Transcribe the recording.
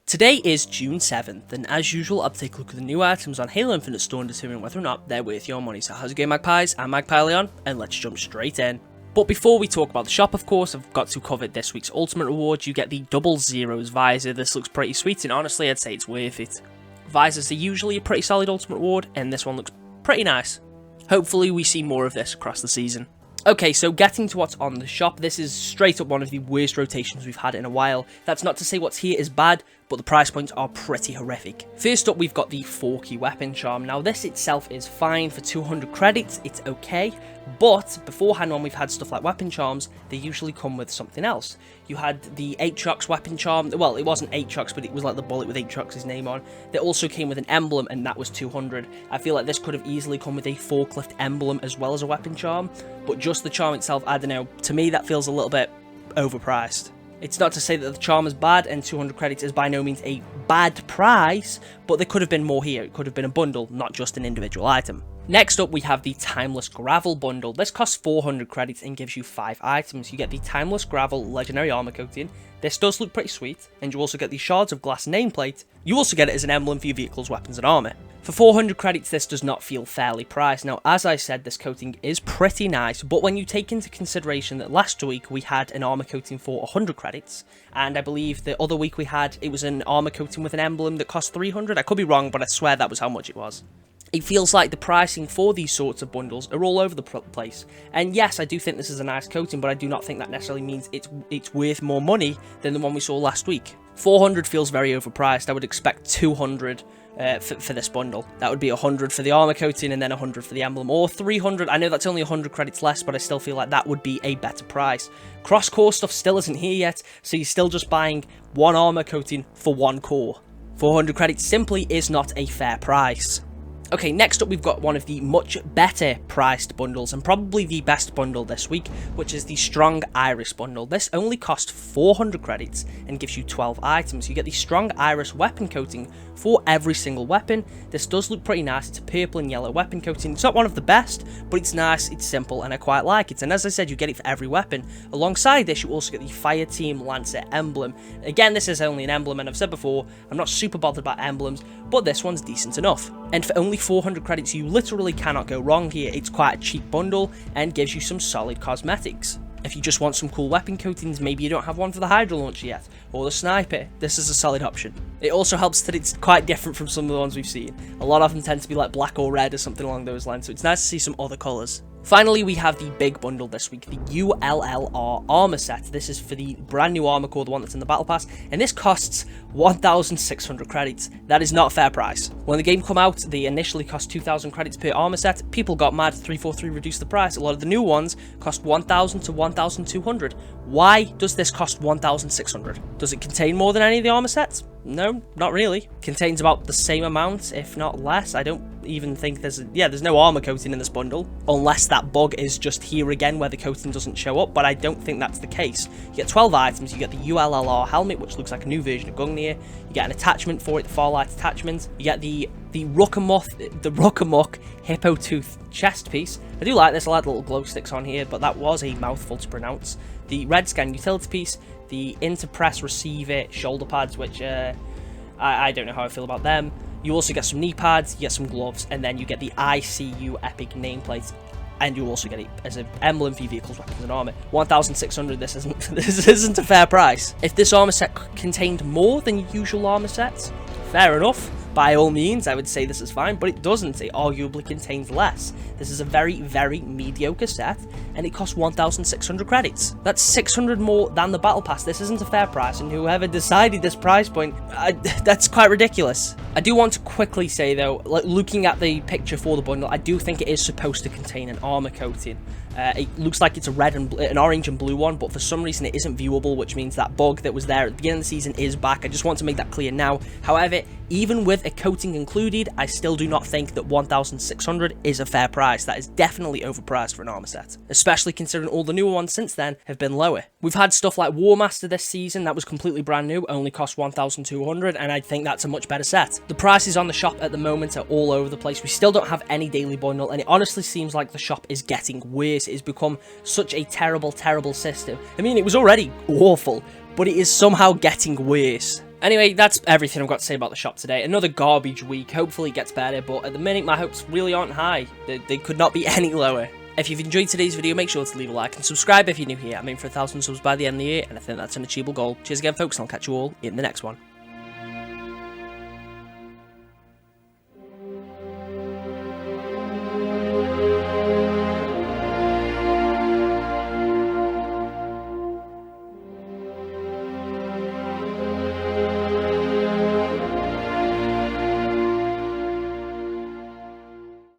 Today is June 7th, and as usual, I'll take a look at the new items on Halo Infinite Store and determine whether or not they're worth your money. So how's it going, Magpies? I'm Magpie Leon, and let's jump straight in. But before we talk about the shop, of course, I've got to cover this week's ultimate reward. You get the Double Zeros visor. This looks pretty sweet, and honestly, I'd say it's worth it. Visors are usually a pretty solid ultimate reward, and this one looks pretty nice. Hopefully, we see more of this across the season. Okay, so getting to what's on the shop, this is straight up one of the worst rotations we've had in a while. That's not to say what's here is bad, but the price points are pretty horrific. First up, we've got the 4-key weapon charm. Now, this itself is fine for 200 credits, it's okay, but beforehand when we've had stuff like weapon charms, they usually come with something else. You had the Aatrox weapon charm, well, it wasn't Aatrox, but it was like the bullet with Aatrox's name on. They also came with an emblem, and that was 200. I feel like this could have easily come with a forklift emblem as well as a weapon charm, but just the charm itself, I don't know, to me that feels a little bit overpriced. It's not to say that the charm is bad, and 200 credits is by no means a bad price, but there could have been more here. It could have been a bundle, not just an individual item. Next up, we have the Timeless Gravel bundle. This costs 400 credits and gives you 5 items. You get the Timeless Gravel Legendary Armor Coating. This does look pretty sweet, and you also get the Shards of Glass nameplate. You also get it as an emblem for your vehicle's weapons and armor. For 400 credits, this does not feel fairly priced. Now, as I said, this coating is pretty nice, but when you take into consideration that last week we had an armor coating for 100 credits, and I believe the other week we had, it was an armor coating with an emblem that cost 300. I could be wrong, but I swear that was how much it was. It feels like the pricing for these sorts of bundles are all over the place. And yes, I do think this is a nice coating, but I do not think that necessarily means it's worth more money than the one we saw last week. 400 feels very overpriced. I would expect 200 for this bundle. That would be 100 for the armor coating and then 100 for the emblem, or 300. I know that's only 100 credits less, but I still feel like that would be a better price. Cross-core stuff still isn't here yet, so you're still just buying one armor coating for one core. 400 credits simply is not a fair price. Okay, next up we've got one of the much better priced bundles, and probably the best bundle this week, which is the Strong Iris bundle. This only costs 400 credits and gives you 12 items. You get the Strong Iris weapon coating for every single weapon. This does look pretty nice. It's a purple and yellow weapon coating. It's not one of the best, but it's nice, it's simple, and I quite like it. And as I said, you get it for every weapon. Alongside this, you also get the Fireteam Lancer emblem. Again, this is only an emblem, and I've said before, I'm not super bothered about emblems, but this one's decent enough. And for only 400 credits, you literally cannot go wrong here. It's quite a cheap bundle and gives you some solid cosmetics. If you just want some cool weapon coatings, maybe you don't have one for the Hydra launcher yet, or the sniper, this is a solid option. It also helps that it's quite different from some of the ones we've seen. A lot of them tend to be like black or red or something along those lines, so it's nice to see some other colours. Finally, we have the big bundle this week, the ULLR armor set. This is for the brand new armor core, the one that's in the battle pass, and this costs 1,600 credits. That is not a fair price. When the game came out, they initially cost 2,000 credits per armor set. People got mad, 343 reduced the price. A lot of the new ones cost 1,000 to 1,200. Why does this cost 1,600? Does it contain more than any of the armor sets? No, not really. Contains about the same amount, if not less. I don't even think there's no armor coating in this bundle, unless that bug is just here again where the coating doesn't show up, but I don't think that's the case. You get 12 items. You get the ULLR helmet, which looks like a new version of Gungnir. You get an attachment for it, the Farlight attachment. You get the Ruckamuk Hippo Tooth chest piece. I do like this. I like the little glow sticks on here, but that was a mouthful to pronounce. The Red Scan utility piece, the Interpress receiver shoulder pads, which I don't know how I feel about them. You also get some knee pads, you get some gloves, and then you get the ICU Epic nameplate, and you also get it as an emblem for your vehicle's weapons and armor. 1,600. This isn't a fair price. If this armor set contained more than your usual armor sets, fair enough. By all means, I would say this is fine, but it doesn't. It arguably contains less. This is a very, very mediocre set, and it costs 1,600 credits. That's 600 more than the Battle Pass. This isn't a fair price, and whoever decided this price point, that's quite ridiculous. I do want to quickly say, though, looking at the picture for the bundle, I do think it is supposed to contain an armor coating. It looks like it's a red and an orange and blue one, but for some reason it isn't viewable, which means that bug that was there at the beginning of the season is back. I just want to make that clear now. However, even with a coating included, I still do not think that 1,600 is a fair price. That is definitely overpriced for an armor set, especially considering all the newer ones since then have been lower. We've had stuff like War Master this season that was completely brand new, only cost 1,200, and I think that's a much better set. The prices on the shop at the moment are all over the place. We still don't have any daily bundle, and it honestly seems like the shop is getting worse. It has become such a terrible, terrible system. I mean, it was already awful, but it is somehow getting worse. Anyway, that's everything I've got to say about the shop today. Another garbage week. Hopefully it gets better, but at the minute my hopes really aren't high. They could not be any lower. If you've enjoyed today's video, make sure to leave a like and subscribe if you're new here. I'm aiming for 1,000 subs by the end of the year, and I think that's an achievable goal. Cheers again, folks, and I'll catch you all in the next one.